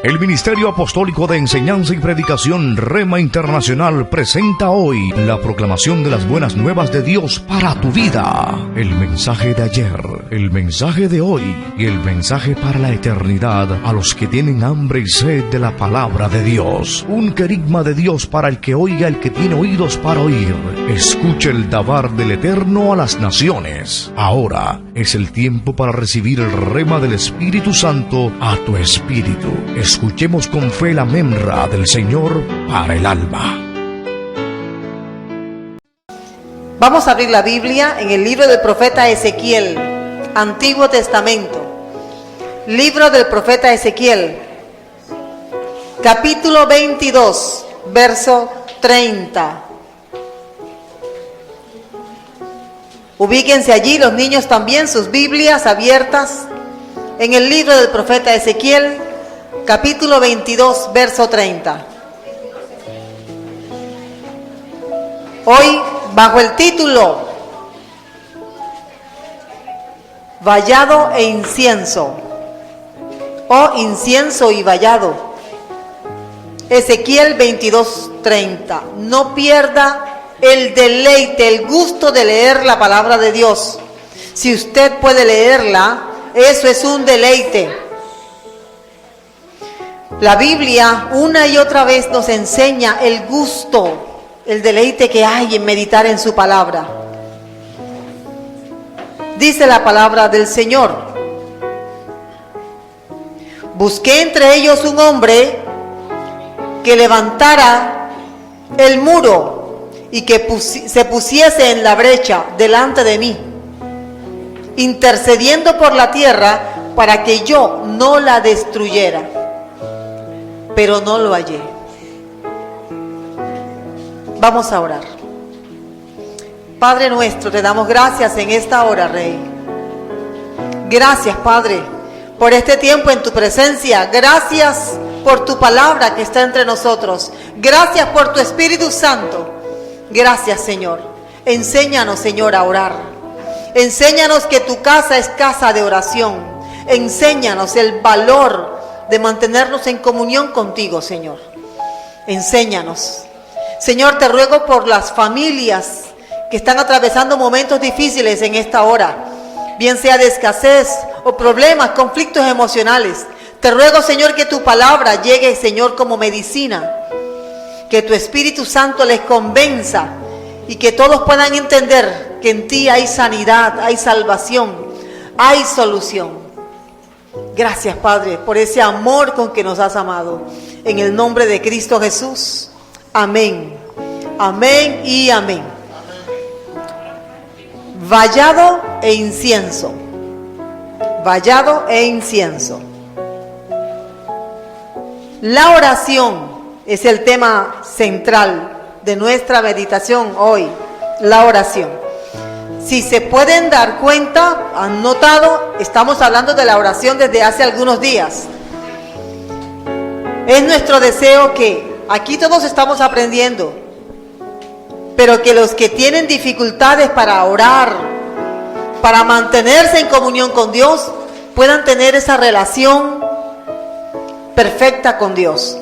El Ministerio Apostólico de Enseñanza y Predicación Rema Internacional presenta hoy la proclamación de las buenas nuevas de Dios para tu vida. El mensaje de ayer, el mensaje de hoy y el mensaje para la eternidad a los que tienen hambre y sed de la palabra de Dios. Un querigma de Dios para el que oiga, el que tiene oídos para oír. Escuche el dabar del Eterno a las naciones. Ahora es el tiempo para recibir el rema del Espíritu Santo a tu espíritu. Escuchemos con fe la memra del Señor para el alma. Vamos a abrir la Biblia en el libro del profeta Ezequiel, Antiguo Testamento. Libro del profeta Ezequiel, capítulo 22, verso 30. Ubíquense allí, los niños también, sus Biblias abiertas en el libro del profeta Ezequiel, capítulo 22, verso 30. Hoy, bajo el título Vallado e incienso, o incienso y vallado. Ezequiel 22, 30. No pierda el deleite, el gusto de leer la palabra de Dios. Si usted puede leerla, eso es un deleite. La Biblia una y otra vez nos enseña el gusto, el deleite que hay en meditar en su palabra. Dice la palabra del Señor: busqué entre ellos un hombre que levantara el muro y que se pusiese en la brecha delante de mí, intercediendo por la tierra para que yo no la destruyera. Pero no lo hallé. Vamos a orar. Padre nuestro, te damos gracias en esta hora, Rey. Gracias, Padre, por este tiempo en tu presencia. Gracias por tu palabra que está entre nosotros. Gracias por tu Espíritu Santo. Gracias, Señor. Enséñanos, Señor, a orar. Enséñanos que tu casa es casa de oración. Enséñanos el valor de mantenernos en comunión contigo, Señor. Enséñanos. Señor, te ruego por las familias que están atravesando momentos difíciles en esta hora, bien sea de escasez o problemas, conflictos emocionales. Te ruego, Señor, que tu palabra llegue, Señor, como medicina, que tu Espíritu Santo les convenza y que todos puedan entender que en ti hay sanidad, hay salvación, hay solución. Gracias, Padre, por ese amor con que nos has amado. En el nombre de Cristo Jesús. Amén. Amén y amén. Vallado e incienso. Vallado e incienso. La oración es el tema central de nuestra meditación hoy. La oración. Si se pueden dar cuenta, han notado, estamos hablando de la oración desde hace algunos días. Es nuestro deseo que aquí todos estamos aprendiendo, pero que los que tienen dificultades para orar, para mantenerse en comunión con Dios, puedan tener esa relación perfecta con Dios.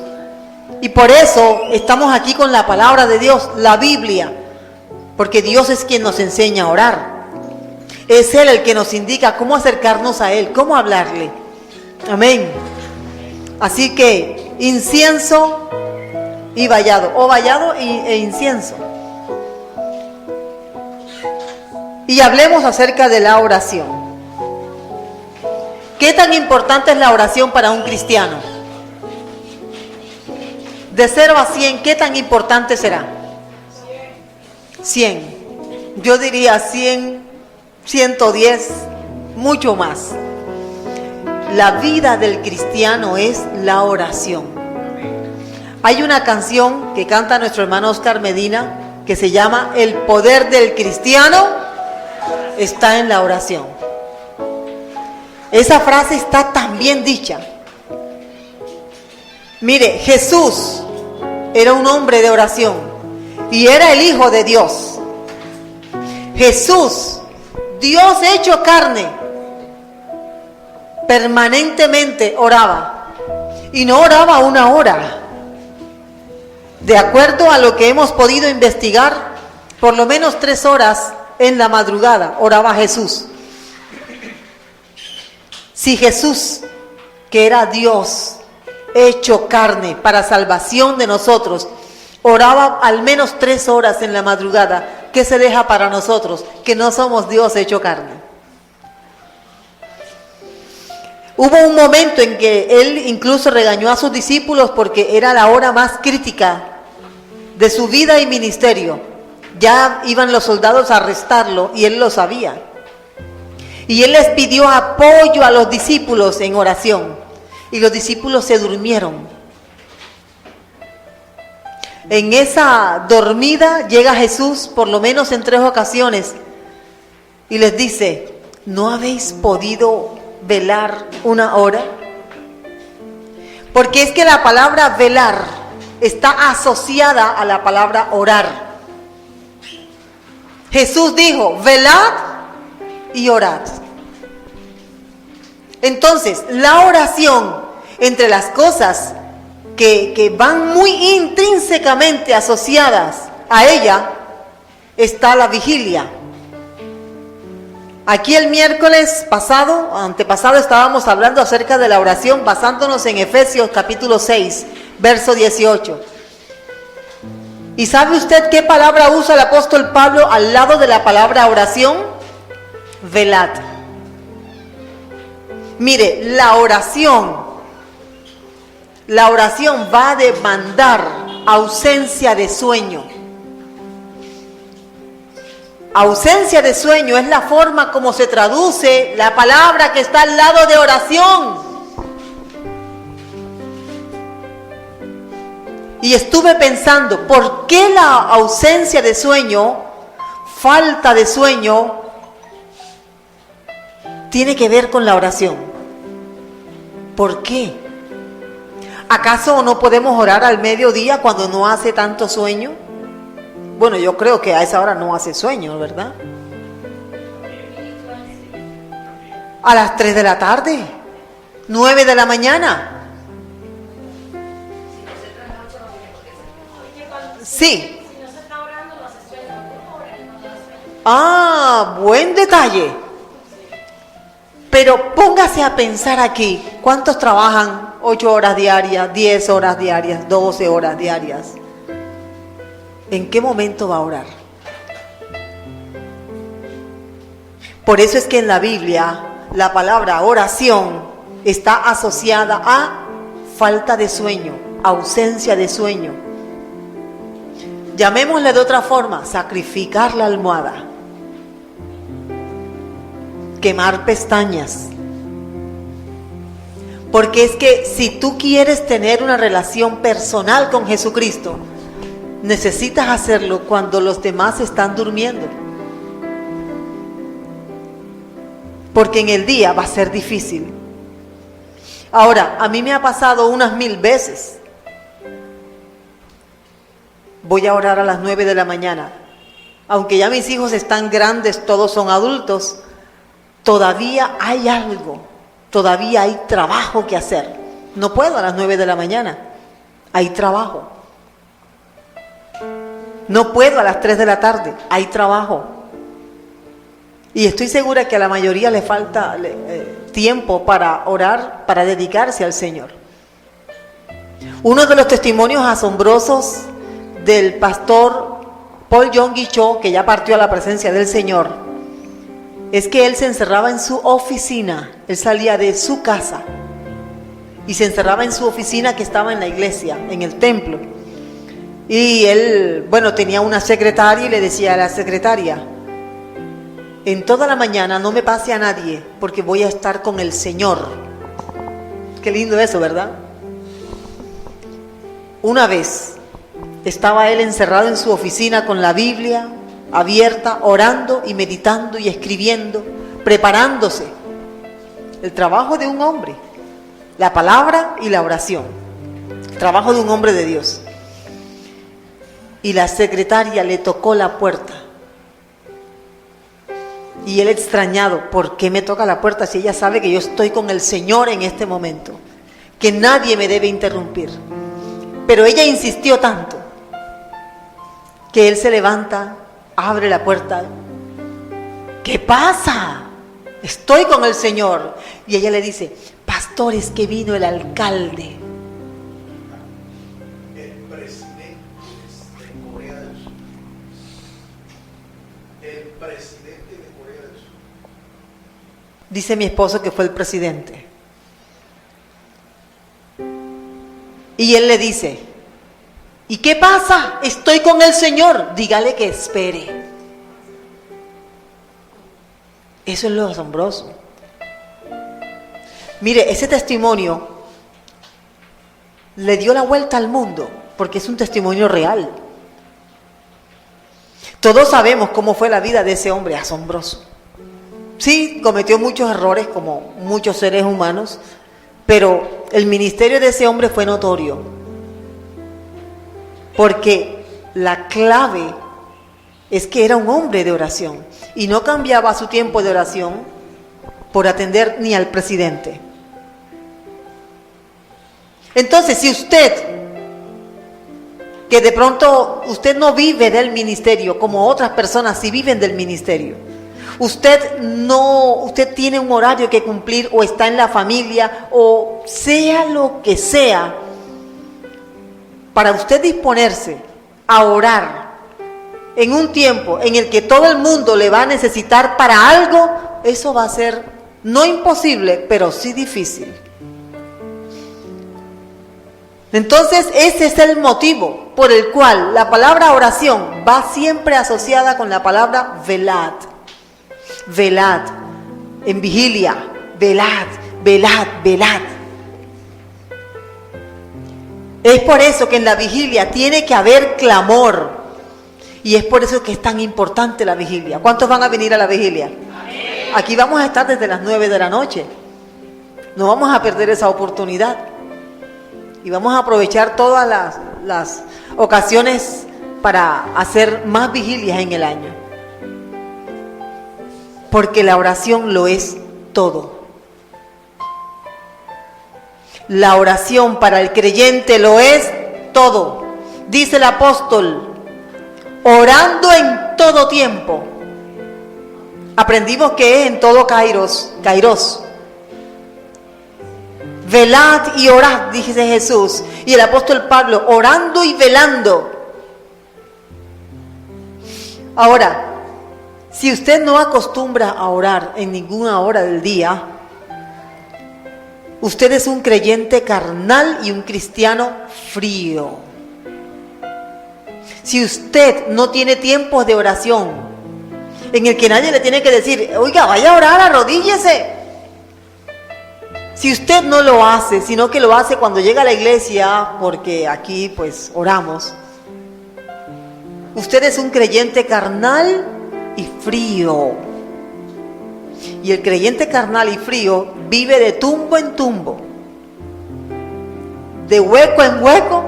Y por eso estamos aquí con la palabra de Dios, la Biblia. Porque Dios es quien nos enseña a orar. Es Él el que nos indica cómo acercarnos a Él, cómo hablarle. Amén. Así que incienso y vallado, o vallado e incienso. Y hablemos acerca de la oración. ¿Qué tan importante es la oración para un cristiano? De 0 a 100, ¿qué tan importante será? 100, yo diría 100, 110, mucho más. La vida del cristiano es la oración. Hay una canción que canta nuestro hermano Oscar Medina que se llama El poder del cristiano está en la oración. Esa frase está tan bien dicha. Mire, Jesús era un hombre de oración. Y era el Hijo de Dios. Jesús, Dios hecho carne, permanentemente oraba. Y no oraba 1 hora. De acuerdo a lo que hemos podido investigar, por lo menos 3 horas en la madrugada oraba Jesús. Si Jesús, que era Dios hecho carne para salvación de nosotros, oraba al menos 3 horas en la madrugada, ¿qué se deja para nosotros que no somos Dios hecho carne? Hubo un momento en que él incluso regañó a sus discípulos porque era la hora más crítica de su vida y ministerio. Ya iban los soldados a arrestarlo y él lo sabía. Y él les pidió apoyo a los discípulos en oración. Y los discípulos se durmieron. En esa dormida llega Jesús por lo menos en 3 ocasiones y les dice: ¿no habéis podido velar 1 hora? Porque es que la palabra velar está asociada a la palabra orar. Jesús dijo: velad y orad. Entonces, la oración, entre las cosas que van muy intrínsecamente asociadas a ella, está la vigilia. Aquí el miércoles pasado, antepasado, estábamos hablando acerca de la oración basándonos en Efesios capítulo 6, verso 18. ¿Y sabe usted qué palabra usa el apóstol Pablo al lado de la palabra oración? Velad. Mire, la oración va a demandar ausencia de sueño. Ausencia de sueño es la forma como se traduce la palabra que está al lado de oración. Y estuve pensando, ¿por qué la ausencia de sueño, falta de sueño, tiene que ver con la oración? ¿Por qué? ¿Acaso no podemos orar al mediodía cuando no hace tanto sueño? Bueno, yo creo que a esa hora no hace sueño, ¿verdad? A las 3 de la tarde, 9 de la mañana. Sí. Ah, buen detalle. Pero póngase a pensar aquí, ¿cuántos trabajan 8 horas diarias, 10 horas diarias, 12 horas diarias? ¿En qué momento va a orar? Por eso es que en la Biblia la palabra oración está asociada a falta de sueño, ausencia de sueño. Llamémosle de otra forma, sacrificar la almohada, quemar pestañas. Porque es que si tú quieres tener una relación personal con Jesucristo, necesitas hacerlo cuando los demás están durmiendo. Porque en el día va a ser difícil. Ahora, a mí me ha pasado unas 1000 veces. Voy a orar a las 9 de la mañana. Aunque ya mis hijos están grandes, todos son adultos, todavía hay algo, todavía hay trabajo que hacer. No puedo a las 9 de la mañana, hay trabajo. No puedo a las 3 de la tarde, hay trabajo. Y estoy segura que a la mayoría le falta tiempo para orar, para dedicarse al Señor. Uno de los testimonios asombrosos del pastor Paul Yonggi Cho, que ya partió a la presencia del Señor, es que él se encerraba en su oficina. Él salía de su casa y se encerraba en su oficina que estaba en la iglesia, en el templo. Y él, tenía una secretaria y le decía a la secretaria: en toda la mañana no me pase a nadie porque voy a estar con el Señor. Qué lindo eso, ¿verdad? Una vez estaba él encerrado en su oficina con la Biblia abierta, orando y meditando y escribiendo, preparándose. El trabajo de un hombre, la palabra y la oración, el trabajo de un hombre de Dios. Y la secretaria le tocó la puerta. Y él, extrañado: ¿por qué me toca la puerta si ella sabe que yo estoy con el Señor en este momento? que nadie me debe interrumpir. Pero ella insistió tanto que él se levanta, abre la puerta. ¿Qué pasa? Estoy con el Señor. Y ella le dice, pastor, es que vino el alcalde. El presidente de Corea del Sur. El presidente de Corea del Sur. Dice mi esposo que fue el presidente. Y él le dice, ¿y qué pasa? Estoy con el Señor. Dígale que espere. Eso es lo asombroso. Mire, ese testimonio le dio la vuelta al mundo, porque es un testimonio real. Todos sabemos cómo fue la vida de ese hombre asombroso. Sí, cometió muchos errores como muchos seres humanos, pero el ministerio de ese hombre fue notorio, porque la clave es que era un hombre de oración y no cambiaba su tiempo de oración por atender ni al presidente. Entonces, si usted, que de pronto usted no vive del ministerio como otras personas sí viven del ministerio, usted tiene un horario que cumplir o está en la familia o sea lo que sea, para usted disponerse a orar en un tiempo en el que todo el mundo le va a necesitar para algo, eso va a ser no imposible, pero sí difícil. Entonces ese es el motivo por el cual la palabra oración va siempre asociada con la palabra velad. Velad, en vigilia, velad, velad, velad. Es por eso que en la vigilia tiene que haber clamor. Y es por eso que es tan importante la vigilia. ¿Cuántos van a venir a la vigilia? Aquí vamos a estar desde las 9 de la noche. No vamos a perder esa oportunidad. Y vamos a aprovechar todas las ocasiones para hacer más vigilias en el año. Porque la oración lo es todo. La oración para el creyente lo es todo. Dice el apóstol, orando en todo tiempo. Aprendimos que es en todo kairos. Velad y orad, dice Jesús. Y el apóstol Pablo, orando y velando. Ahora, si usted no acostumbra a orar en ninguna hora del día, usted es un creyente carnal y un cristiano frío. Si usted no tiene tiempos de oración en el que nadie le tiene que decir, oiga, vaya a orar, arrodíllese. Si usted no lo hace, sino que lo hace cuando llega a la iglesia, porque aquí pues oramos, usted es un creyente carnal y frío. Y el creyente carnal y frío vive de tumbo en tumbo, de hueco en hueco,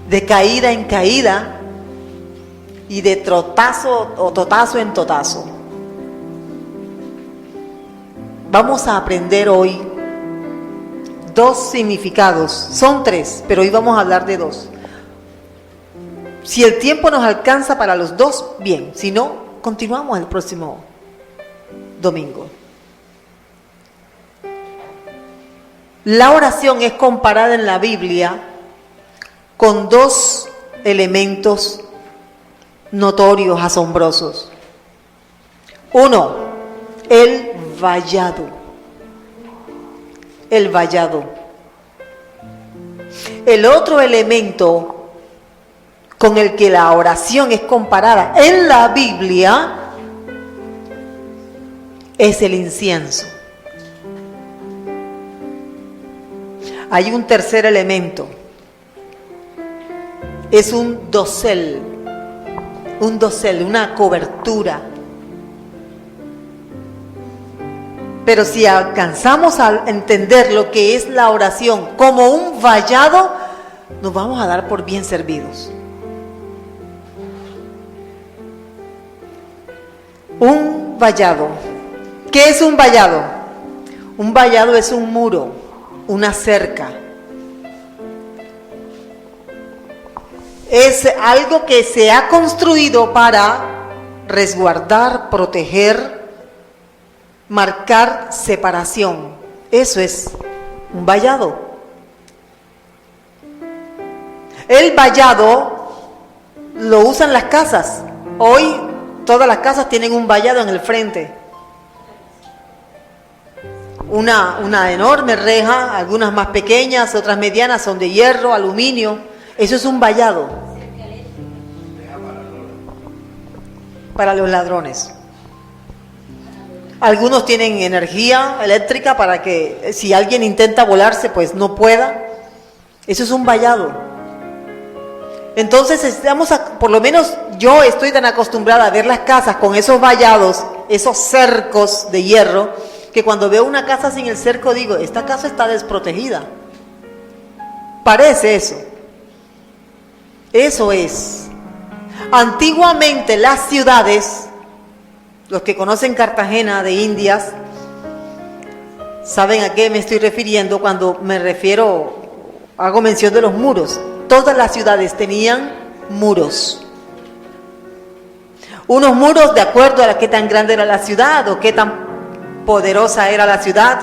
de caída en caída y de trotazo o totazo en totazo. Vamos a aprender hoy 2 significados. Son 3, pero hoy vamos a hablar de 2. Si el tiempo nos alcanza para los 2, bien. Si no, continuamos el próximo domingo. La oración es comparada en la Biblia con 2 elementos notorios, asombrosos. Uno, el vallado. El vallado. El otro elemento con el que la oración es comparada en la Biblia es el incienso. Hay un tercer elemento. Es un dosel, una cobertura. Pero si alcanzamos a entender lo que es la oración como un vallado, nos vamos a dar por bien servidos. Un vallado. ¿Qué es un vallado? Un vallado es un muro una cerca. Es algo que se ha construido para resguardar, proteger, marcar separación. Eso es un vallado. El vallado lo usan las casas. Hoy todas las casas tienen un vallado en el frente. Una enorme reja, algunas más pequeñas, otras medianas, son de hierro, aluminio. Eso es un vallado para los ladrones. Algunos tienen energía eléctrica para que si alguien intenta volarse, pues no pueda. Eso es un vallado. Entonces por lo menos yo estoy tan acostumbrada a ver las casas con esos vallados, esos cercos de hierro, que cuando veo una casa sin el cerco digo, esta casa está desprotegida. Parece eso. Eso es. Antiguamente las ciudades, los que conocen Cartagena de Indias, saben a qué me estoy refiriendo cuando hago mención de los muros. Todas las ciudades tenían muros. Unos muros de acuerdo a qué tan grande era la ciudad o qué tan poderosa era la ciudad,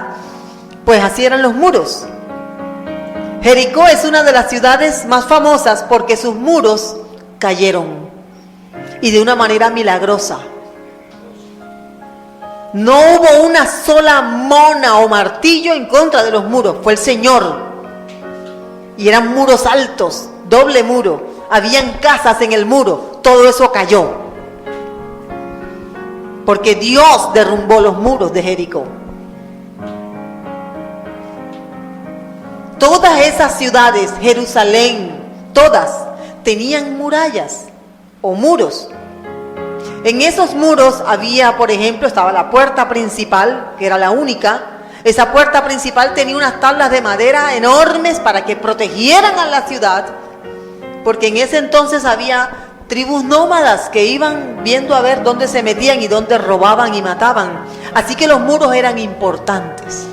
pues así eran los muros. Jericó es una de las ciudades más famosas porque sus muros cayeron y de una manera milagrosa. No hubo una sola mona o martillo en contra de los muros, fue el Señor. Y eran muros altos, doble muro, habían casas en el muro, todo eso cayó. Porque Dios derrumbó los muros de Jericó. Todas esas ciudades, Jerusalén, todas tenían murallas o muros. En esos muros había, por ejemplo, estaba la puerta principal, que era la única. Esa puerta principal tenía unas tablas de madera enormes para que protegieran a la ciudad, porque en ese entonces había tribus nómadas que iban viendo a ver dónde se metían y dónde robaban y mataban. Así que los muros eran importantes.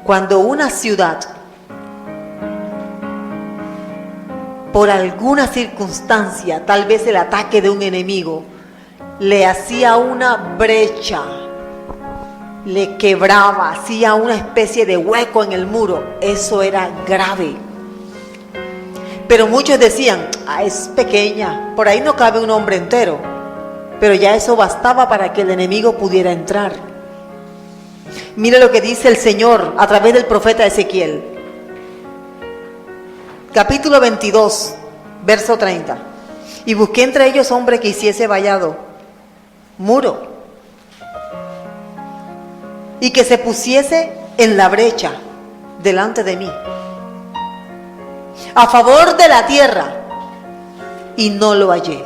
Cuando una ciudad, por alguna circunstancia, tal vez el ataque de un enemigo, le hacía una brecha, le quebraba, hacía una especie de hueco en el muro, eso era grave. Pero muchos decían, es pequeña, por ahí no cabe un hombre entero. Pero ya eso bastaba para que el enemigo pudiera entrar. Mira lo que dice el Señor a través del profeta Ezequiel. Capítulo 22, verso 30. Y busqué entre ellos hombre que hiciese vallado, muro, y que se pusiese en la brecha delante de mí, a favor de la tierra, y no lo hallé.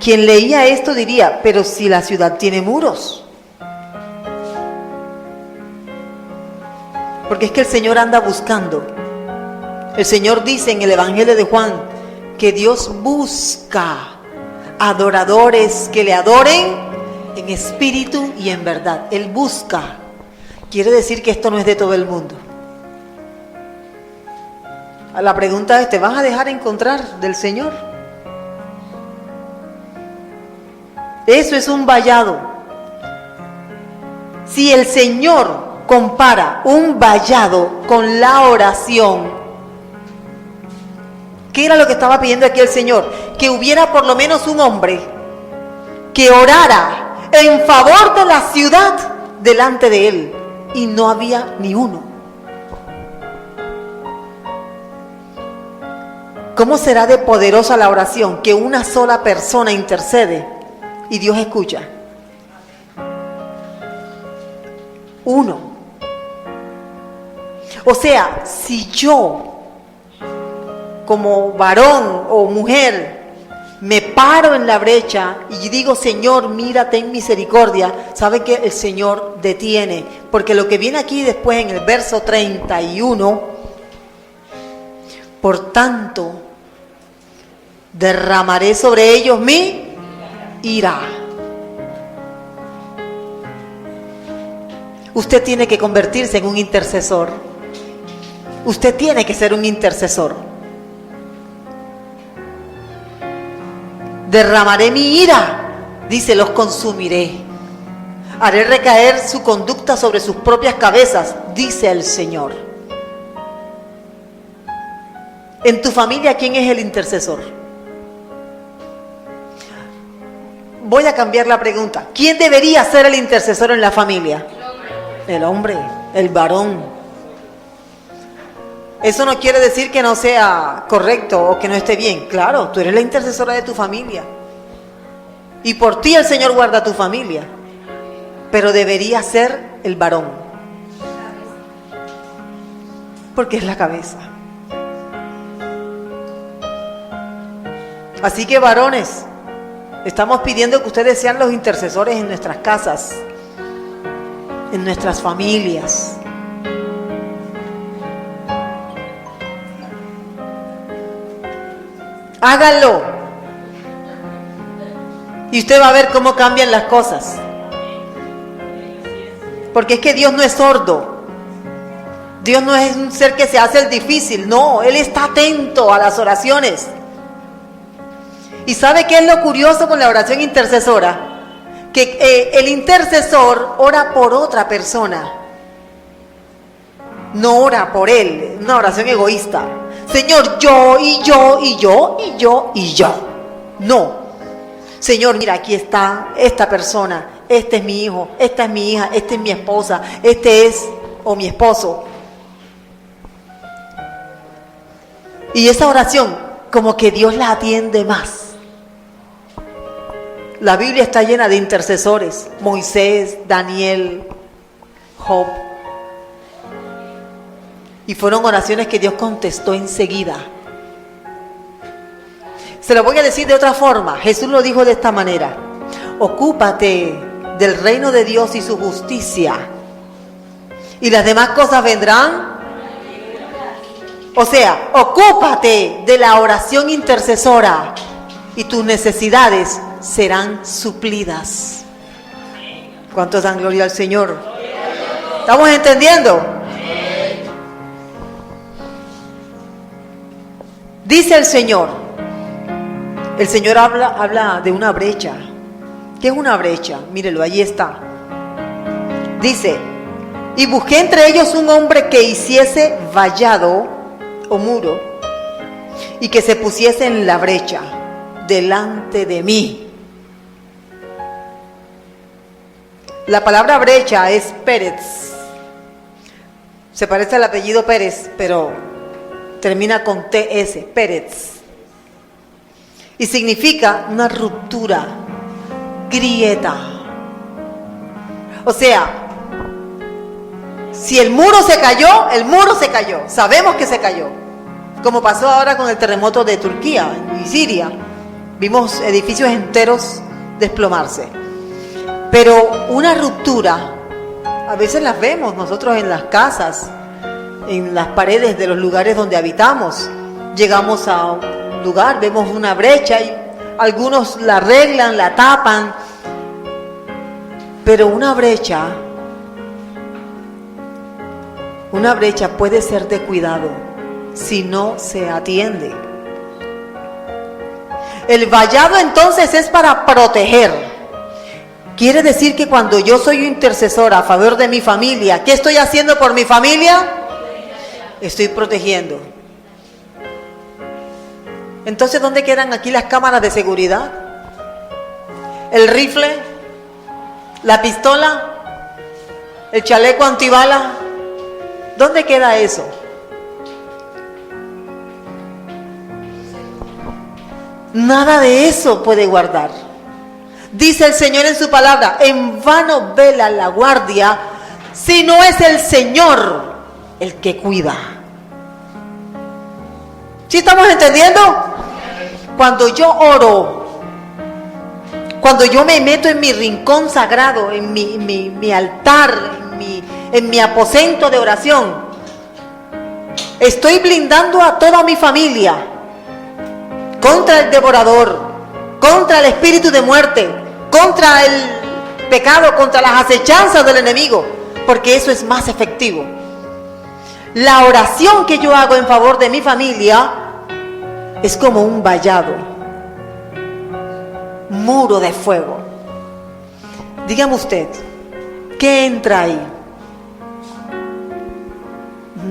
Quien leía esto diría, pero si la ciudad tiene muros. Porque es que el Señor anda buscando. El Señor dice en el Evangelio de Juan que Dios busca adoradores que le adoren en espíritu y en verdad. Él busca. Quiere decir que esto no es de todo el mundo. La pregunta es, ¿te vas a dejar encontrar del Señor? Eso es un vallado. Si el Señor compara un vallado con la oración, ¿qué era lo que estaba pidiendo aquí el Señor? Que hubiera por lo menos un hombre que orara en favor de la ciudad delante de él. Y no había ni uno. ¿Cómo será de poderosa la oración que una sola persona intercede y Dios escucha? Uno. O sea, si yo, como varón o mujer, me paro en la brecha y digo, Señor, mira, ten misericordia, ¿sabe que el Señor detiene? Porque lo que viene aquí después en el verso 31, por tanto, derramaré sobre ellos mi ira. Usted tiene que convertirse en un intercesor. Usted tiene que ser un intercesor. Derramaré mi ira, dice, los consumiré. Haré recaer su conducta sobre sus propias cabezas, dice el Señor. En tu familia, ¿quién es el intercesor? Voy a cambiar la pregunta. ¿Quién debería ser el intercesor en la familia? El hombre, el varón. Eso no quiere decir que no sea correcto o que no esté bien. Claro, tú eres la intercesora de tu familia. Y por ti el Señor guarda tu familia. Pero debería ser el varón. Porque es la cabeza. Así que varones, estamos pidiendo que ustedes sean los intercesores en nuestras casas, en nuestras familias. Háganlo. Y usted va a ver cómo cambian las cosas. Porque es que Dios no es sordo. Dios no es un ser que se hace el difícil. No, Él está atento a las oraciones. ¿Y sabe qué es lo curioso con la oración intercesora? Que el intercesor ora por otra persona. No ora por él. Una oración egoísta. Señor, yo, y yo, y yo, y yo, y yo. No. Señor, mira, aquí está esta persona. Este es mi hijo, esta es mi hija, esta es mi esposa, este es, o mi esposo. Y esa oración, como que Dios la atiende más. La Biblia está llena de intercesores. Moisés, Daniel, Job. Y fueron oraciones que Dios contestó enseguida. Se lo voy a decir de otra forma. Jesús lo dijo de esta manera. Ocúpate del reino de Dios y su justicia. Y las demás cosas vendrán. O sea, ocúpate de la oración intercesora. Y tus necesidades serán suplidas. ¿Cuántos dan gloria al Señor? ¿Estamos entendiendo? Dice el Señor habla de una brecha. ¿Qué es una brecha? Mírelo, allí está. Dice, y busqué entre ellos un hombre que hiciese vallado o muro y que se pusiese en la brecha delante de mí. La palabra brecha es Pérez. Se parece al apellido Pérez, pero termina con TS, Pérez. Y significa una ruptura, grieta. O sea, si el muro se cayó, el muro se cayó. Sabemos que se cayó. Como pasó ahora con el terremoto de Turquía y Siria. Vimos edificios enteros desplomarse. Pero una ruptura, a veces las vemos nosotros en las casas, en las paredes de los lugares donde habitamos. Llegamos a un lugar, vemos una brecha y algunos la arreglan, la tapan. Pero una brecha puede ser de cuidado si no se atiende. El vallado entonces es para proteger. Quiere decir que cuando yo soy intercesora a favor de mi familia, ¿qué estoy haciendo por mi familia? Estoy protegiendo. Entonces, ¿dónde quedan aquí las cámaras de seguridad? ¿El rifle? ¿La pistola? ¿El chaleco antibala? ¿Dónde queda eso? Nada de eso puede guardar. Dice el Señor en su palabra, en vano vela la guardia, si no es el Señor el que cuida. ¿Sí estamos entendiendo? Cuando yo oro, cuando yo me meto en mi rincón sagrado, en mi altar, en mi aposento de oración, estoy blindando a toda mi familia contra el devorador, contra el espíritu de muerte, contra el pecado, contra las acechanzas del enemigo. porque eso es más efectivo. La oración que yo hago en favor de mi familia es como un vallado, muro de fuego. Dígame usted, ¿qué entra ahí?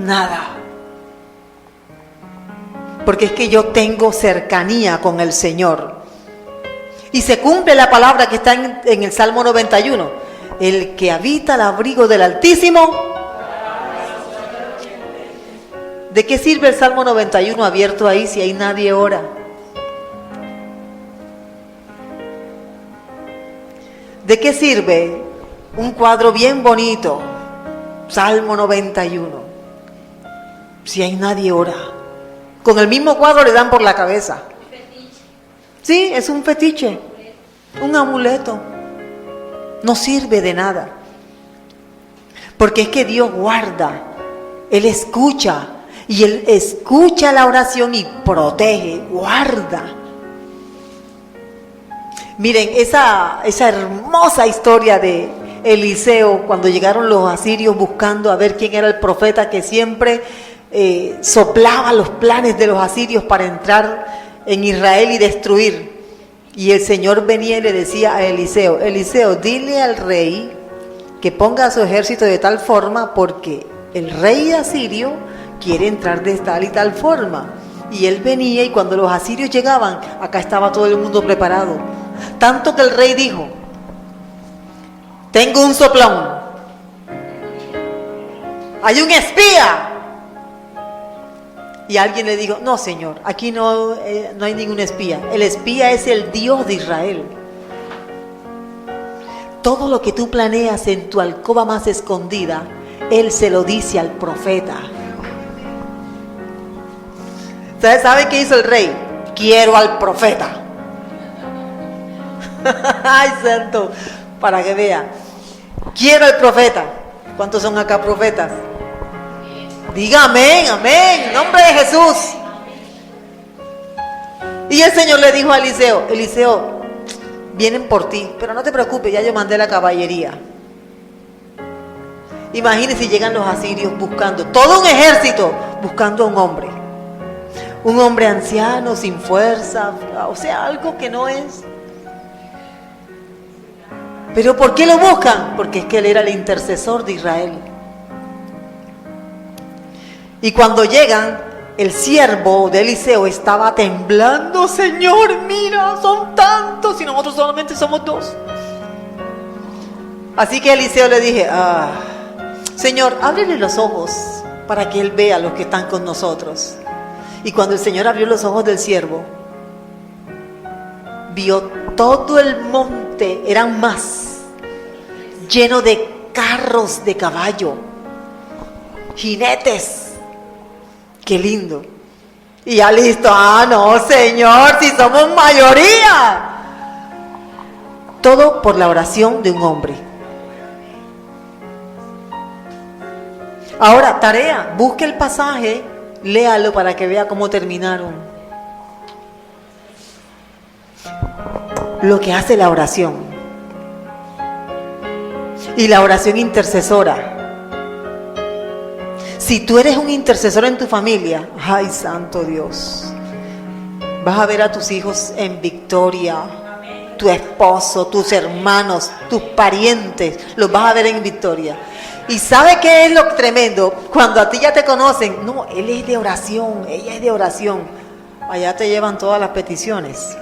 Nada. Porque es que yo tengo cercanía con el Señor. Y se cumple la palabra que está en el Salmo 91. El que habita al abrigo del Altísimo. ¿De qué sirve el Salmo 91 abierto ahí si hay nadie ora? ¿De qué sirve un cuadro bien bonito, Salmo 91, si hay nadie ora? Con el mismo cuadro le dan por la cabeza. Sí, es un fetiche, un amuleto. No sirve de nada. Porque es que Dios guarda, Él escucha, y Él escucha la oración y protege, guarda. Miren, esa hermosa historia de Eliseo, cuando llegaron los asirios buscando a ver quién era el profeta que siempre soplaba los planes de los asirios para entrar en Israel y destruir. Y el Señor venía y le decía a Eliseo, Eliseo, dile al rey que ponga a su ejército de tal forma porque el rey asirio quiere entrar de tal y tal forma. Y él venía y cuando los asirios llegaban, acá estaba todo el mundo preparado. Tanto que el rey dijo, tengo un soplón, hay un espía. Y alguien le dijo, no señor, aquí no hay ningún espía. El espía es el Dios de Israel. Todo lo que tú planeas en tu alcoba más escondida, Él se lo dice al profeta. ¿Sabe qué hizo el rey? Quiero al profeta. Ay, santo, para que vea. Quiero al profeta. ¿Cuántos son acá profetas? Diga amén, amén, en nombre de Jesús. Y el Señor le dijo a Eliseo, Eliseo, vienen por ti, pero no te preocupes, ya yo mandé la caballería. Imagínense si llegan los asirios buscando, todo un ejército buscando a un hombre anciano, sin fuerza, o sea, algo que no es. ¿Pero por qué lo buscan? Porque es que él era el intercesor de Israel. Y cuando llegan, el siervo de Eliseo estaba temblando. Señor, mira, son tantos y nosotros solamente somos 2. Así que Eliseo le dije, Señor, ábrele los ojos para que él vea a los que están con nosotros. Y cuando el Señor abrió los ojos del siervo, vio todo el monte, eran más, lleno de carros de caballo, jinetes. Qué lindo. Y ya listo, no Señor, si somos mayoría. Todo por la oración de un hombre. Ahora, tarea, busque el pasaje, léalo para que vea cómo terminaron. Lo que hace la oración. Y la oración intercesora. Si tú eres un intercesor en tu familia, ay santo Dios, vas a ver a tus hijos en victoria, tu esposo, tus hermanos, tus parientes, los vas a ver en victoria. ¿Y sabe qué es lo tremendo? Cuando a ti ya te conocen, no, él es de oración, ella es de oración, allá te llevan todas las peticiones.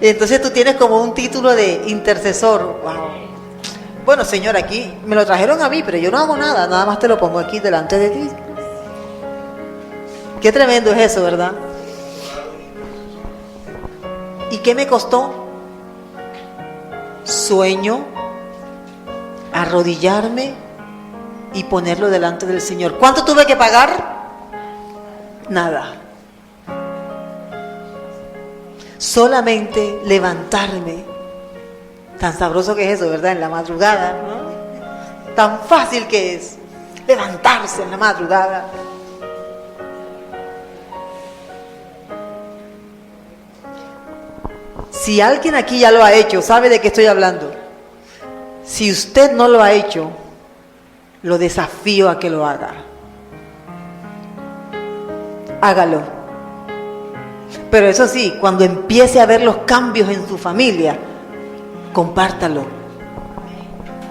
Y entonces tú tienes como un título de intercesor. Wow. Bueno, Señor, aquí me lo trajeron a mí, pero yo no hago nada, nada más te lo pongo aquí delante de ti. Qué tremendo es eso, ¿verdad? ¿Y qué me costó? Sueño, arrodillarme y ponerlo delante del Señor. ¿Cuánto tuve que pagar? Nada. Solamente levantarme. Tan sabroso que es eso, ¿verdad? En la madrugada, ¿no? Tan fácil que es levantarse en la madrugada. Si alguien aquí ya lo ha hecho, sabe de qué estoy hablando. Si usted no lo ha hecho, lo desafío a que lo haga. Hágalo. Pero eso sí, cuando empiece a ver los cambios en su familia, compártalo.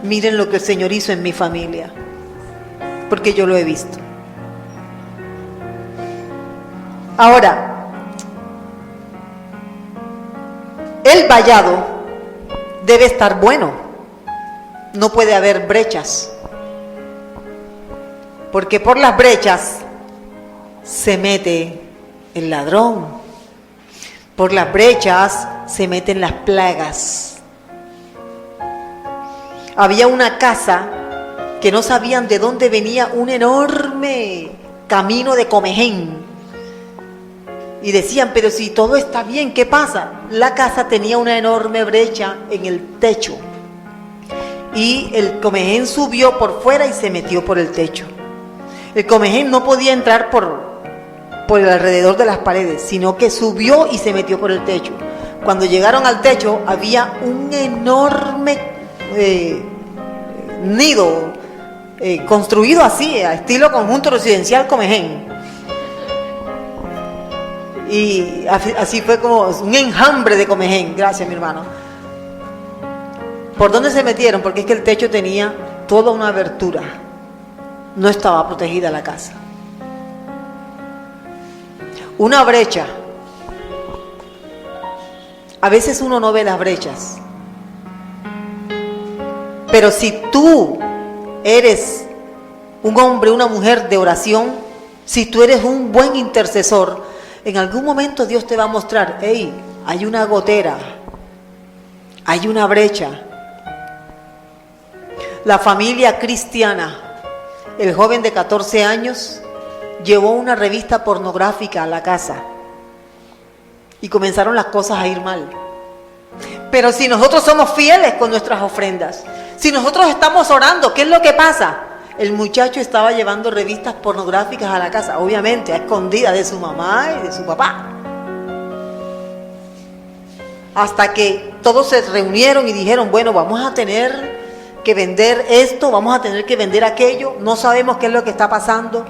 Miren lo que el Señor hizo en mi familia, porque yo lo he visto. Ahora, el vallado debe estar bueno. No puede haber brechas, porque por las brechas se mete el ladrón. Por las brechas se meten las plagas. Había una casa que no sabían de dónde venía un enorme camino de comején. Y decían, pero si todo está bien, ¿qué pasa? La casa tenía una enorme brecha en el techo. Y el comején subió por fuera y se metió por el techo. El comején no podía entrar por el alrededor de las paredes, sino que subió y se metió por el techo. Cuando llegaron al techo, había un enorme nido construido así, a estilo conjunto residencial comején. Y así fue como un enjambre de comején. Gracias, mi hermano. ¿Por dónde se metieron? Porque es que el techo tenía toda una abertura. No estaba protegida la casa. Una brecha. A veces uno no ve las brechas. Pero si tú eres un hombre, una mujer de oración, si tú eres un buen intercesor, en algún momento Dios te va a mostrar, hey, hay una gotera, hay una brecha. La familia cristiana, el joven de 14 años, llevó una revista pornográfica a la casa y comenzaron las cosas a ir mal. Pero si nosotros somos fieles con nuestras ofrendas, si nosotros estamos orando, ¿qué es lo que pasa? El muchacho estaba llevando revistas pornográficas a la casa, obviamente a escondidas de su mamá y de su papá. Hasta que todos se reunieron y dijeron, bueno, vamos a tener que vender esto, vamos a tener que vender aquello, no sabemos qué es lo que está pasando.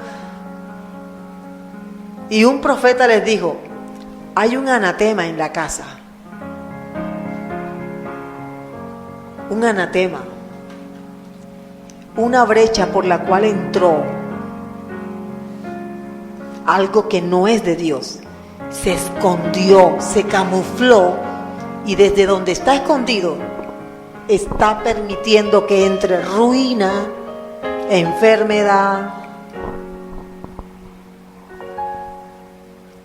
Y un profeta les dijo, hay un anatema en la casa. Un anatema. Una brecha por la cual entró algo que no es de Dios. Se escondió, se camufló y desde donde está escondido está permitiendo que entre ruina, enfermedad.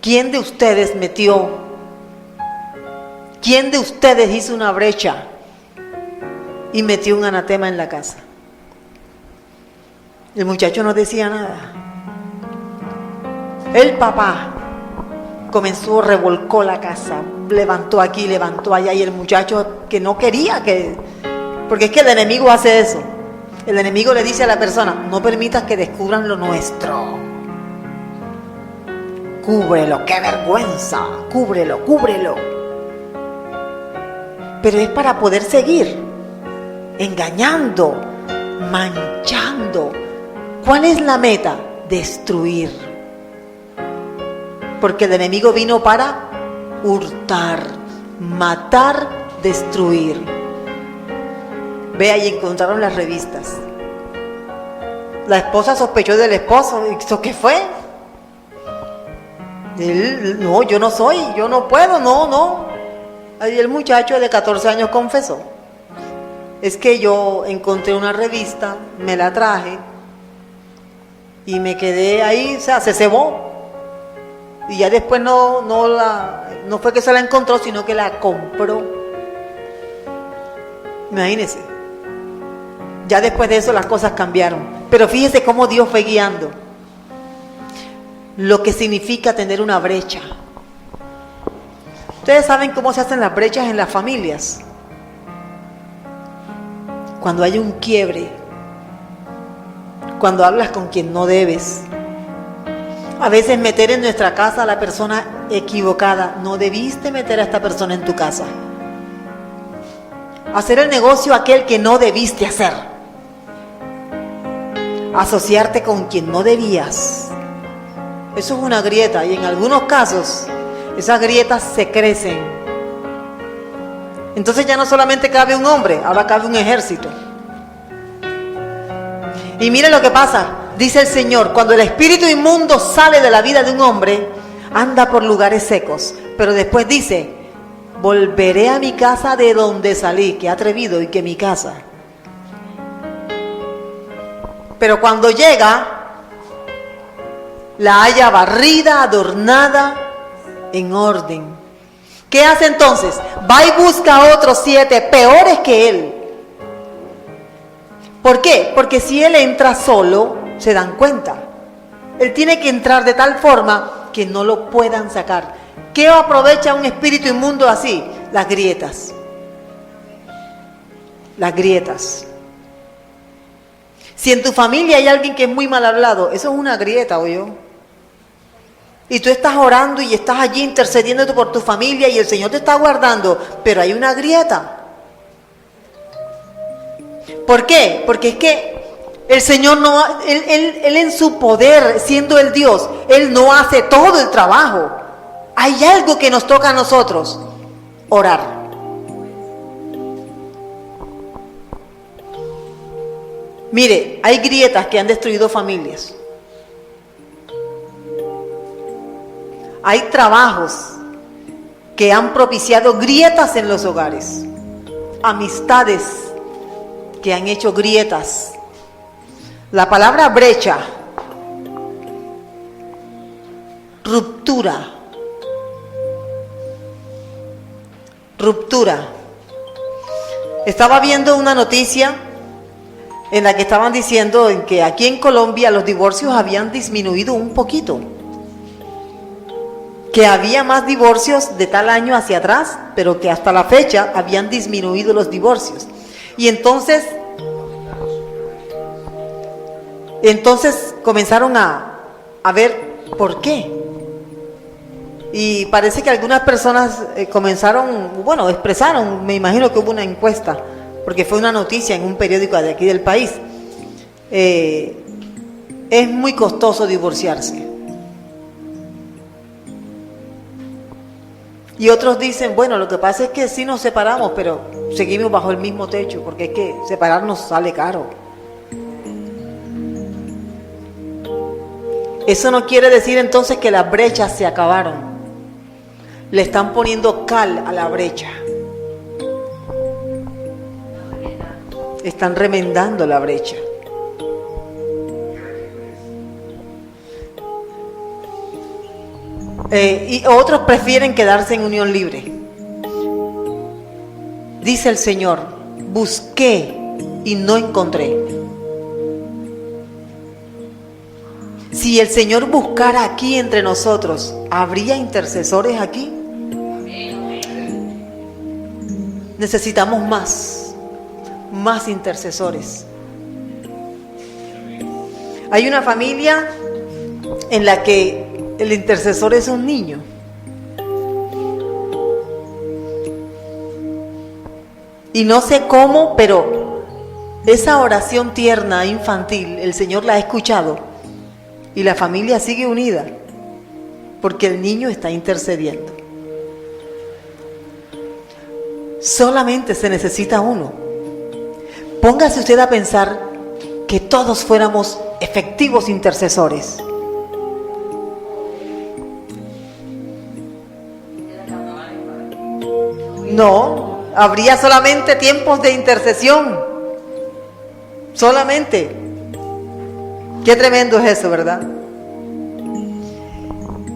¿Quién de ustedes metió? ¿Quién de ustedes hizo una brecha y metió un anatema en la casa? El muchacho no decía nada. El papá comenzó, revolcó la casa, levantó aquí, levantó allá, y el muchacho que no quería porque es que el enemigo hace eso. El enemigo le dice a la persona, no permitas que descubran lo nuestro. Cúbrelo, qué vergüenza, cúbrelo, cúbrelo. Pero es para poder seguir engañando, manchando. ¿Cuál es la meta? Destruir. Porque el enemigo vino para hurtar, matar, destruir. Vea, y encontraron las revistas. La esposa sospechó del esposo. ¿Eso qué fue? Él, no, yo no soy, yo no puedo, no. Ahí el muchacho de 14 años confesó. Es que yo encontré una revista, me la traje y me quedé ahí, o sea, se cebó. Y ya después no fue que se la encontró, sino que la compró. Imagínense. Ya después de eso las cosas cambiaron. Pero fíjese cómo Dios fue guiando. Lo que significa tener una brecha. Ustedes saben cómo se hacen las brechas en las familias. Cuando hay un quiebre. Cuando hablas con quien no debes. A veces meter en nuestra casa a la persona equivocada. No debiste meter a esta persona en tu casa. hacer el negocio aquel que no debiste hacer, asociarte con quien no debías. Eso es una grieta, y en algunos casos esas grietas se crecen. Entonces ya no solamente cabe un hombre, ahora cabe un ejército. Y mire lo que pasa, dice el Señor, cuando el espíritu inmundo sale de la vida de un hombre, anda por lugares secos, pero después dice: volveré a mi casa de donde salí. Qué atrevido, y que mi casa. Pero cuando llega, la halla barrida, adornada, en orden. ¿Qué hace entonces? Va y busca a otros 7 peores que él. ¿Por qué? Porque si él entra solo, se dan cuenta. Él tiene que entrar de tal forma que no lo puedan sacar. ¿Qué aprovecha un espíritu inmundo así? Las grietas. Las grietas. Si en tu familia hay alguien que es muy mal hablado, eso es una grieta, ¿oyó? Y tú estás orando y estás allí intercediendo por tu familia y el Señor te está guardando, pero hay una grieta. ¿Por qué? Porque es que el Señor no, Él en su poder, siendo el Dios, Él no hace todo el trabajo. Hay algo que nos toca a nosotros: orar. Mire, hay grietas que han destruido familias. Hay trabajos que han propiciado grietas en los hogares. Amistades que han hecho grietas. La palabra brecha, ruptura. Ruptura. Estaba viendo una noticia en la que estaban diciendo que aquí en Colombia los divorcios habían disminuido un poquito. Que había más divorcios de tal año hacia atrás, pero que hasta la fecha habían disminuido los divorcios. Y entonces comenzaron a ver por qué. Y parece que algunas personas expresaron, me imagino que hubo una encuesta, porque fue una noticia en un periódico de aquí del país. Es muy costoso divorciarse. Y otros dicen, bueno, lo que pasa es que sí nos separamos, pero seguimos bajo el mismo techo, porque es que separarnos sale caro. Eso no quiere decir entonces que las brechas se acabaron. Le están poniendo cal a la brecha. Están remendando la brecha. Y otros prefieren quedarse en unión libre. Dice el Señor: busqué y no encontré. Si el Señor buscara aquí entre nosotros, ¿habría intercesores aquí? Necesitamos más intercesores. Hay una familia en la que el intercesor es un niño. Y no sé cómo, pero esa oración tierna, infantil, el Señor la ha escuchado y la familia sigue unida porque el niño está intercediendo. Solamente se necesita uno. Póngase usted a pensar que todos fuéramos efectivos intercesores. No, habría solamente tiempos de intercesión. Solamente. Qué tremendo es eso, ¿verdad?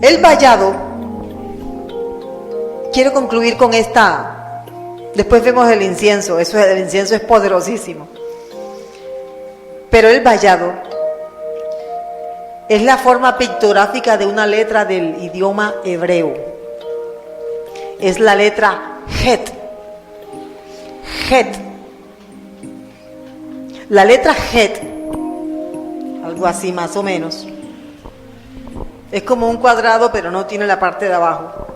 El vallado, quiero concluir con esta. Después vemos el incienso. El incienso es poderosísimo. Pero el vallado es la forma pictográfica de una letra del idioma hebreo. Es la letra Het. Het. La letra Het, algo así más o menos, es como un cuadrado, pero no tiene la parte de abajo.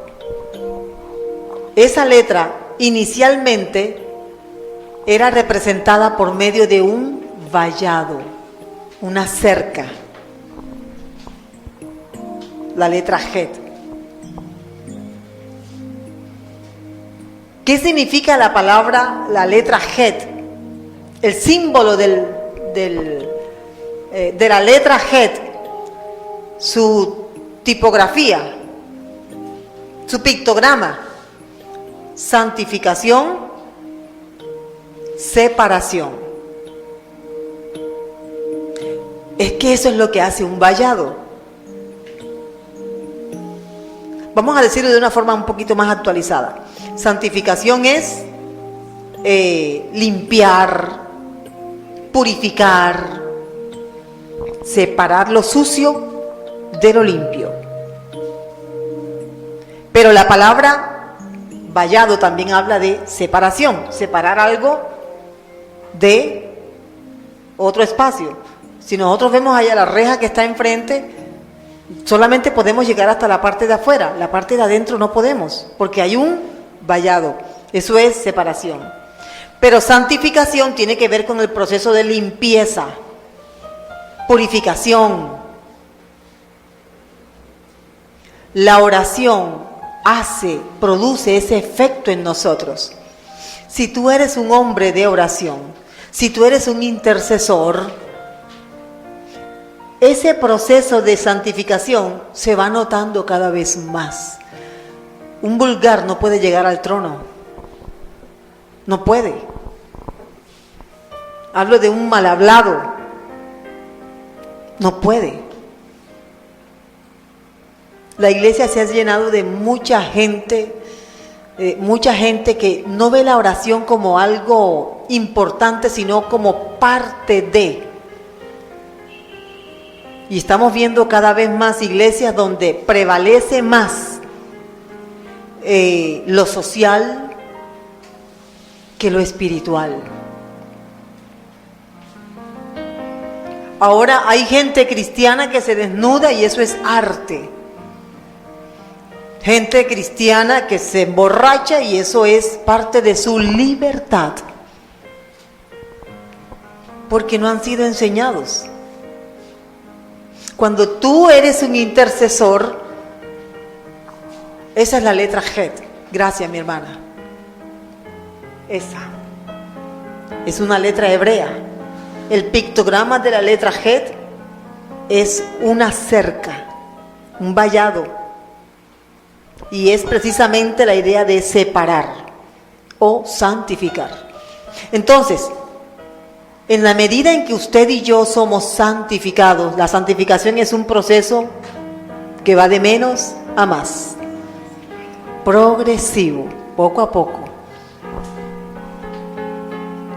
Esa letra inicialmente era representada por medio de un vallado, una cerca. La letra Het. ¿Qué significa la palabra, la letra Het? El símbolo de la letra Het, su tipografía, su pictograma: santificación, separación. Es que eso es lo que hace un vallado. Vamos a decirlo de una forma un poquito más actualizada. Santificación es limpiar, purificar, separar lo sucio de lo limpio. Pero la palabra vallado también habla de separación, separar algo de otro espacio. Si nosotros vemos allá la reja que está enfrente, solamente podemos llegar hasta la parte de afuera, la parte de adentro no podemos, porque hay un vallado. Eso es separación. Pero santificación tiene que ver con el proceso de limpieza, purificación. La oración produce ese efecto en nosotros. Si tú eres un hombre de oración, si tú eres un intercesor, ese proceso de santificación se va notando cada vez más. Un vulgar no puede llegar al trono. No puede. Hablo de un mal hablado. No puede. La iglesia se ha llenado de mucha gente que no ve la oración como algo importante, sino como parte de. Y estamos viendo cada vez más iglesias donde prevalece más lo social que lo espiritual. Ahora hay gente cristiana que se desnuda y eso es arte. Gente cristiana que se emborracha y eso es parte de su libertad. Porque no han sido enseñados. Cuando tú eres un intercesor, esa es la letra Het. Gracias, mi hermana. Esa. Es una letra hebrea. El pictograma de la letra Het es una cerca, un vallado. Y es precisamente la idea de separar o santificar. Entonces, en la medida en que usted y yo somos santificados, la santificación es un proceso que va de menos a más, progresivo, poco a poco.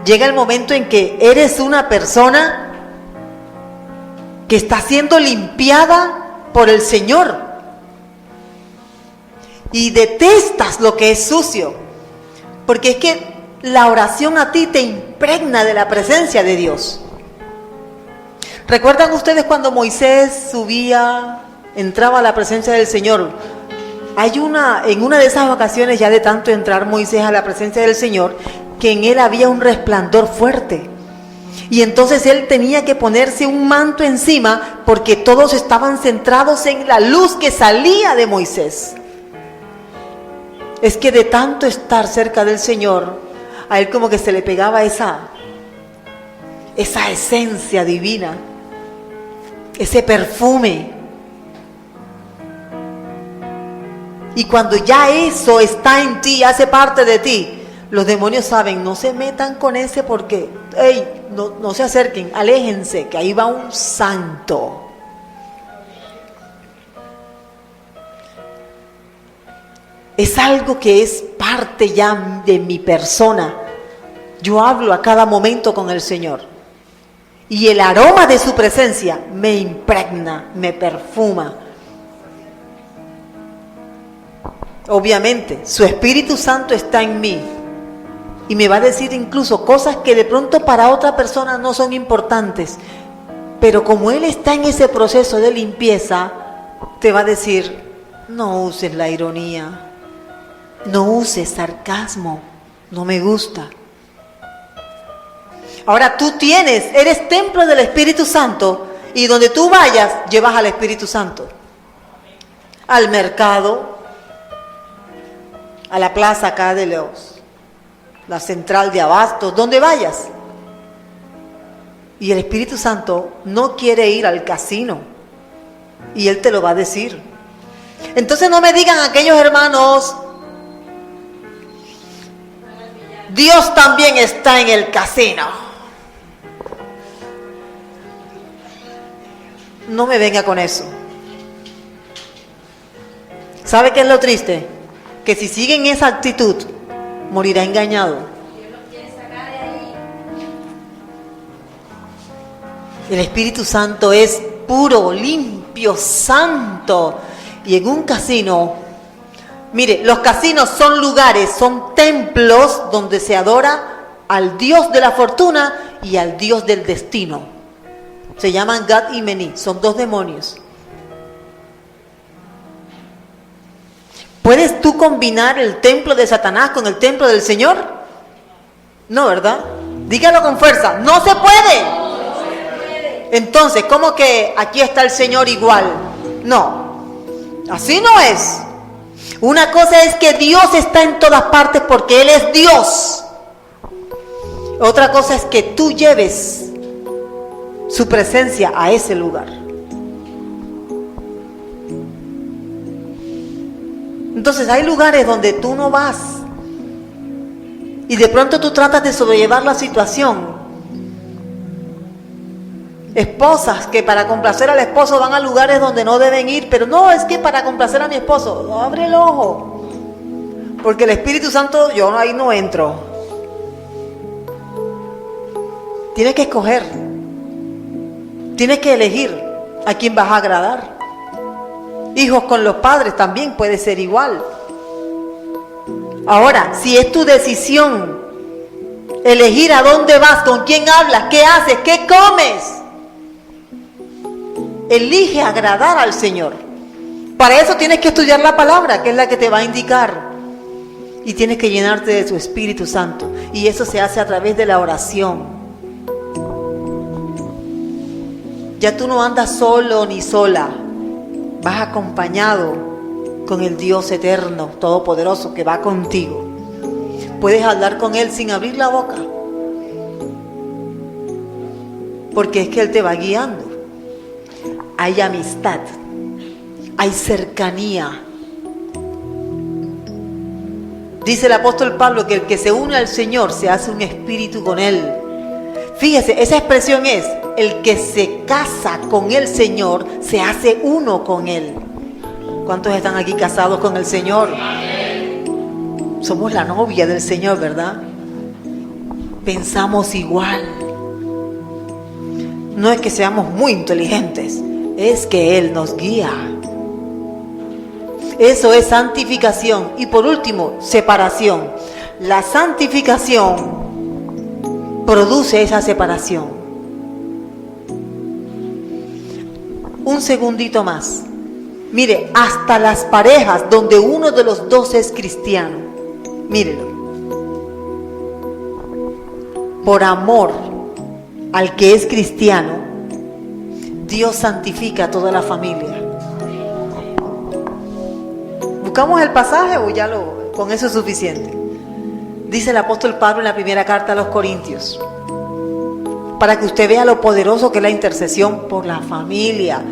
Llega el momento en que eres una persona que está siendo limpiada por el Señor y detestas lo que es sucio, porque es que la oración a ti te impregna de la presencia de Dios. ¿Recuerdan ustedes cuando Moisés subía, entraba a la presencia del Señor? En una de esas ocasiones, ya de tanto entrar Moisés a la presencia del Señor, que en él había un resplandor fuerte. Y entonces él tenía que ponerse un manto encima porque todos estaban centrados en la luz que salía de Moisés. Es que de tanto estar cerca del Señor, a él como que se le pegaba esa esencia divina, ese perfume. Y cuando ya eso está en ti, hace parte de ti, los demonios saben, no se metan con ese porque, no se acerquen, aléjense, que ahí va un santo. Es algo que es parte ya de mi persona. Yo hablo a cada momento con el Señor. Y el aroma de su presencia me impregna, me perfuma. Obviamente, su Espíritu Santo está en mí. Y me va a decir incluso cosas que de pronto para otra persona no son importantes. Pero como Él está en ese proceso de limpieza, te va a decir, no uses la ironía. No uses sarcasmo, no me gusta. Ahora tú eres templo del Espíritu Santo, y donde tú vayas, llevas al Espíritu Santo. Al mercado, a la plaza acá de la central de abastos, donde vayas. Y el Espíritu Santo no quiere ir al casino, y Él te lo va a decir. Entonces no me digan aquellos hermanos, Dios también está en el casino. No me venga con eso. ¿Sabe qué es lo triste? Que si siguen esa actitud, morirá engañado. El Espíritu Santo es puro, limpio, santo. Y en un casino, mire, los casinos son lugares, son templos donde se adora al Dios de la fortuna y al Dios del destino. Se llaman Gad y Mení, son dos demonios. ¿Puedes tú combinar el templo de Satanás con el templo del Señor? No, ¿verdad? Dígalo con fuerza, no se puede. Entonces, ¿cómo que aquí está el Señor igual? No, así no es. Una cosa es que Dios está en todas partes porque Él es Dios. Otra cosa es que tú lleves su presencia a ese lugar. Entonces hay lugares donde tú no vas y de pronto tú tratas de sobrellevar la situación. Esposas que para complacer al esposo van a lugares donde no deben ir, pero no, es que para complacer a mi esposo, abre el ojo, porque el Espíritu Santo, yo ahí no entro. Tienes que escoger, tienes que elegir a quién vas a agradar. Hijos con los padres también puede ser igual. Ahora, si es tu decisión elegir a dónde vas, con quién hablas, qué haces, qué comes, elige agradar al Señor. Para eso tienes que estudiar la palabra, que es la que te va a indicar. Y tienes que llenarte de su Espíritu Santo. Y eso se hace a través de la oración. Ya tú no andas solo ni sola. Vas acompañado con el Dios eterno, todopoderoso, que va contigo. Puedes hablar con Él sin abrir la boca. Porque es que Él te va guiando. Hay amistad, hay cercanía. Dice el apóstol Pablo que el que se une al Señor se hace un espíritu con Él. Fíjese, esa expresión es, el que se casa con el Señor se hace uno con Él. ¿Cuántos están aquí casados con el Señor? Somos la novia del Señor, ¿verdad? Pensamos igual. No es que seamos muy inteligentes, es que Él nos guía. Eso es santificación. Y por último, separación. La santificación produce esa separación. Un segundito más. Mire, hasta las parejas donde uno de los dos es cristiano, mírelo, por amor al que es cristiano, Dios santifica a toda la familia. ¿Buscamos el pasaje o ya con eso es suficiente? Dice el apóstol Pablo en la primera carta a los Corintios, para que usted vea lo poderoso que es la intercesión por la familia,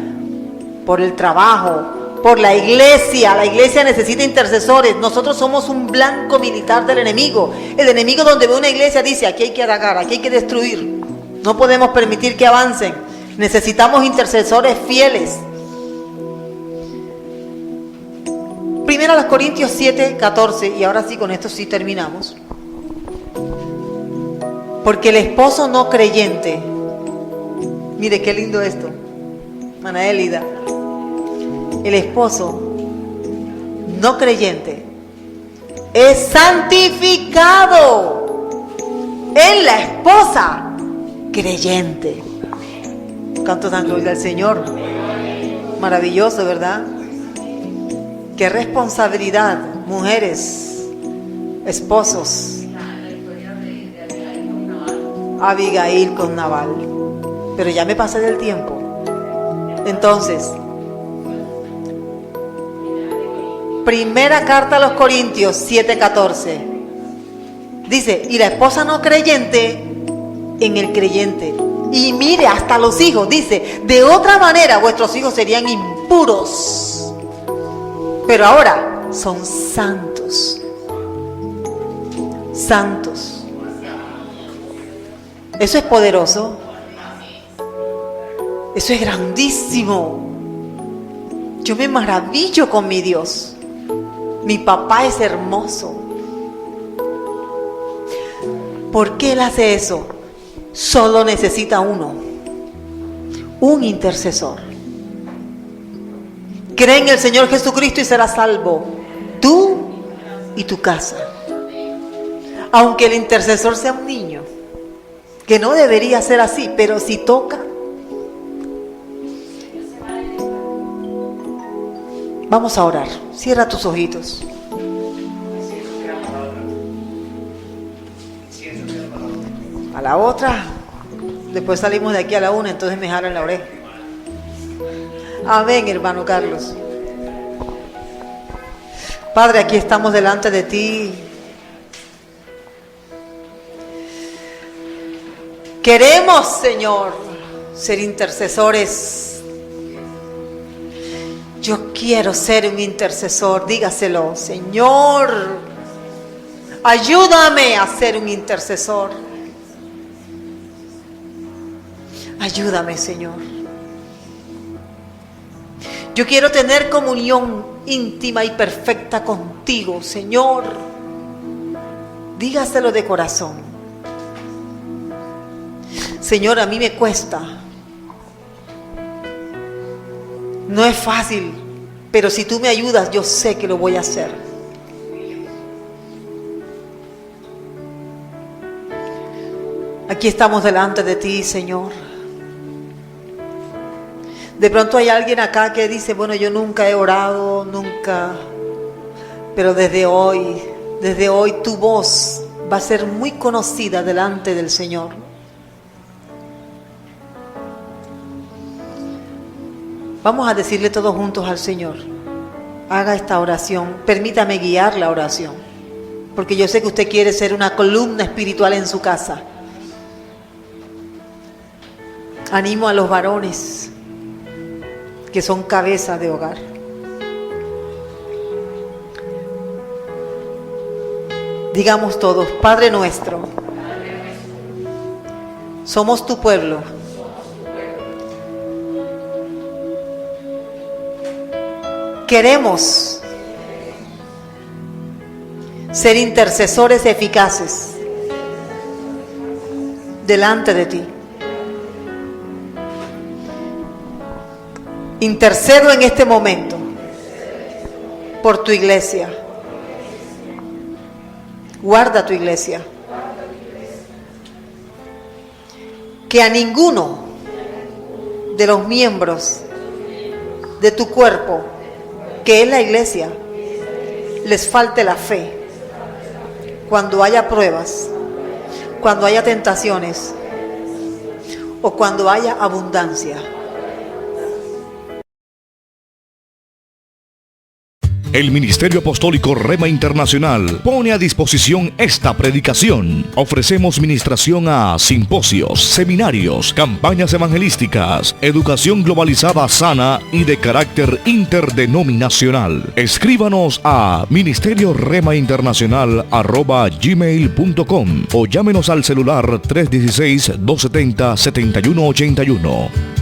por el trabajo, por la iglesia. La iglesia necesita intercesores. Nosotros somos un blanco militar del enemigo. El enemigo, donde ve una iglesia, dice: aquí hay que atacar, aquí hay que destruir. No podemos permitir que avancen. Necesitamos intercesores fieles. Primero a los Corintios 7, 14, y ahora sí, con esto sí terminamos. Porque el esposo no creyente, mire qué lindo esto, Ana Elida, el esposo no creyente es santificado en la esposa creyente. ¿Cuántos dan gloria al Señor? Maravilloso, ¿verdad? Qué responsabilidad, mujeres, esposos. Abigail con Nabal. Pero ya me pasé del tiempo. Entonces, primera carta a los Corintios 7:14. Dice, y la esposa no creyente en el creyente. Y mire, hasta los hijos, dice, de otra manera vuestros hijos serían impuros. Pero ahora son santos. Santos. Eso es poderoso. Eso es grandísimo. Yo me maravillo con mi Dios. Mi papá es hermoso. ¿Por qué Él hace eso? Solo necesita uno. Un intercesor. Cree en el Señor Jesucristo y serás salvo. Tú y tu casa. Aunque el intercesor sea un niño. Que no debería ser así, pero si toca. Vamos a orar. Cierra tus ojitos. A la otra. Después salimos de aquí a la 1, entonces me jalan la oreja. Amén, hermano Carlos. Padre, aquí estamos delante de ti. Queremos, Señor, ser intercesores. Yo quiero ser un intercesor. Dígaselo, Señor. Ayúdame a ser un intercesor. Ayúdame, Señor. Yo quiero tener comunión íntima y perfecta contigo, Señor. Dígaselo de corazón. Señor, a mí me cuesta. No es fácil, pero si tú me ayudas, yo sé que lo voy a hacer. Aquí estamos delante de ti, Señor. De pronto hay alguien acá que dice, bueno, yo nunca he orado, nunca. Pero desde hoy tu voz va a ser muy conocida delante del Señor. Vamos a decirle todos juntos al Señor, haga esta oración, permítame guiar la oración, porque yo sé que usted quiere ser una columna espiritual en su casa. Animo a los varones que son cabeza de hogar. Digamos todos, Padre nuestro, somos tu pueblo. Queremos ser intercesores eficaces delante de ti. Intercedo en este momento por tu iglesia. Guarda tu iglesia. Que a ninguno de los miembros de tu cuerpo, que es la iglesia, les falte la fe cuando haya pruebas, cuando haya tentaciones o cuando haya abundancia. El Ministerio Apostólico Rema Internacional pone a disposición esta predicación. Ofrecemos ministración a simposios, seminarios, campañas evangelísticas, educación globalizada sana y de carácter interdenominacional. Escríbanos a ministerioremainternacional@gmail.com o llámenos al celular 316-270-7181.